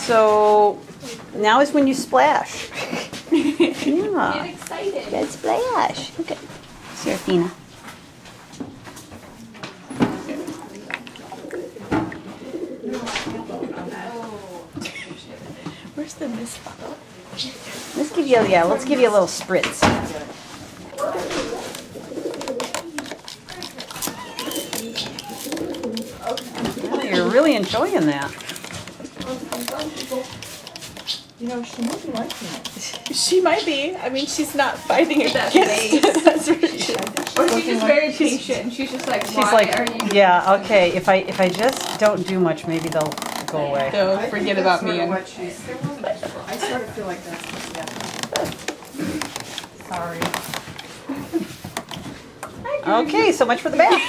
So now is when you splash. Get Yeah. excited. Good splash. Look at Seraphina. Where's the mist bottle? Let's give you let's give you a little spritz. Oh, you're really enjoying that. You know, she might be liking it. She might be. I mean, she's not fighting against it. That's for sure. Or she's just very patient. She's just like, why are you? Yeah, okay. If I just don't do much, maybe they'll go away. They'll forget about me. And I sort of feel like that's what's happening. Sorry. Okay, so much for the bath.